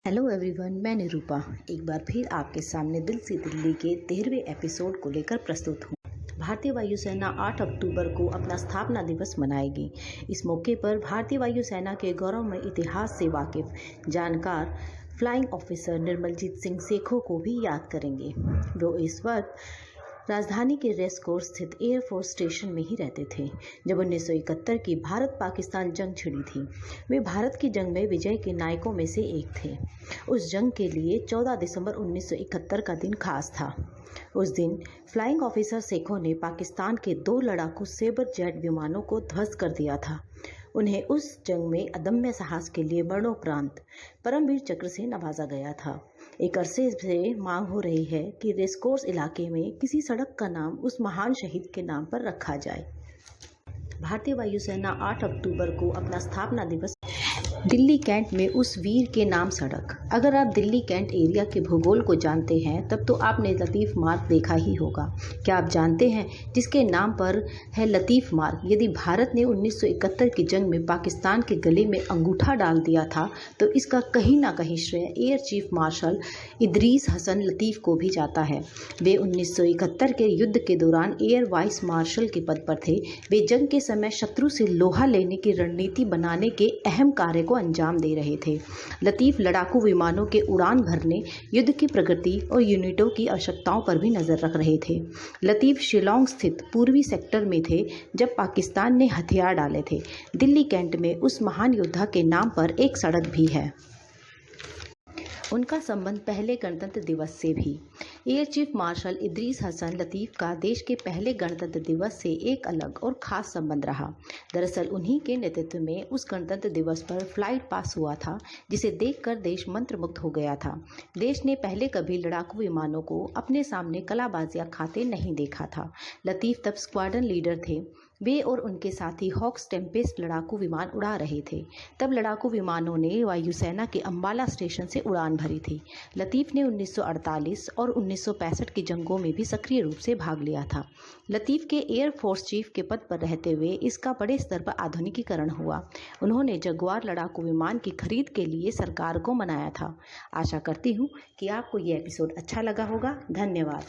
Hello everyone, मैं निरूपा एक बार फिर आपके सामने दिल से दिल्ली के 13वें एपिसोड को लेकर प्रस्तुत हूँ। भारतीय वायुसेना 8 अक्टूबर को अपना स्थापना दिवस मनाएगी। इस मौके पर भारतीय वायुसेना के गौरवमय इतिहास से वाकिफ जानकार फ्लाइंग ऑफिसर निर्मलजीत सिंह सेखों को भी याद करेंगे। वो इस वक्त राजधानी के रेस कोर्स स्थित एयरफोर्स स्टेशन में ही रहते थे जब 1971 की भारत पाकिस्तान जंग छिड़ी थी। वे भारत की जंग में विजय के नायकों में से एक थे। उस जंग के लिए 14 दिसंबर 1971 का दिन खास था। उस दिन फ्लाइंग ऑफिसर सेखों ने पाकिस्तान के 2 लड़ाकू सेबर जेट विमानों को ध्वस्त कर दिया था। उन्हें उस जंग में अदम्य साहस के लिए मरणोपरांत परमवीर चक्र से नवाजा गया था। एक अरसे से मांग हो रही है कि रेसकोर्स इलाके में किसी सड़क का नाम उस महान शहीद के नाम पर रखा जाए। भारतीय वायुसेना 8 अक्टूबर को अपना स्थापना दिवस दिल्ली कैंट में उस वीर के नाम सड़क। अगर आप दिल्ली कैंट एरिया के भूगोल को जानते हैं तब तो आपने लतीफ़ मार्ग देखा ही होगा। क्या आप जानते हैं जिसके नाम पर है लतीफ़ मार्ग? यदि भारत ने 1971 की जंग में पाकिस्तान के गले में अंगूठा डाल दिया था तो इसका कहीं ना कहीं श्रेय air chief marshal Idris Hasan Latif को भी जाता है। वे 1971 के युद्ध के दौरान एयर वाइस मार्शल के पद पर थे। वे जंग के समय शत्रु से लोहा लेने की रणनीति बनाने के अहम कार्य को अंजाम दे रहे थे। लतीफ़ लड़ाकू विमानों के उड़ान भरने, युद्ध की प्रगति और यूनिटों की आवश्यकताओं पर भी नजर रख रहे थे। लतीफ़ शिलोंग स्थित पूर्वी सेक्टर में थे जब पाकिस्तान ने हथियार डाले थे। दिल्ली कैंट में उस महान योद्धा के नाम पर एक सड़क भी है। उनका संबंध पहले गणतंत्र दिवस से भी। Air chief marshal Idris Hasan Latif का देश के पहले गणतंत्र दिवस से एक अलग और ख़ास संबंध रहा। दरअसल उन्हीं के नेतृत्व में उस गणतंत्र दिवस पर फ्लाइट पास हुआ था जिसे देखकर देश मंत्रमुग्ध हो गया था। देश ने पहले कभी लड़ाकू विमानों को अपने सामने कलाबाजियाँ खाते नहीं देखा था। लतीफ़ तब स्क्वाड्रन लीडर थे। वे और उनके साथी हॉक्स टेम्पेस्ट लड़ाकू विमान उड़ा रहे थे। तब लड़ाकू विमानों ने वायुसेना के अंबाला स्टेशन से उड़ान भरी थी। लतीफ़ ने 1948 और 1965 की जंगों में भी सक्रिय रूप से भाग लिया था। लतीफ़ के एयर फोर्स चीफ के पद पर रहते हुए इसका बड़े स्तर पर आधुनिकीकरण हुआ। उन्होंने जगुआर लड़ाकू विमान की खरीद के लिए सरकार को मनाया था। आशा करती हूँ कि आपको ये एपिसोड अच्छा लगा होगा। धन्यवाद।